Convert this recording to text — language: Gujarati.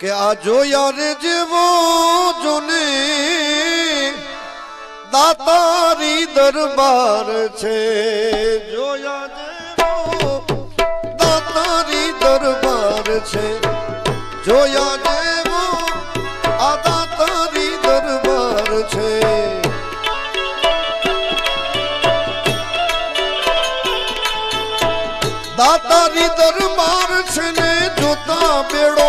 કે આ જોયા રે જેવો જોને દાતારી દરબાર છે જોયા જેવો દાતારી દરબાર છે જોયા જેવો આ દાતારી દરબાર છે દાતારી દરબાર છે ને જોતા બેડો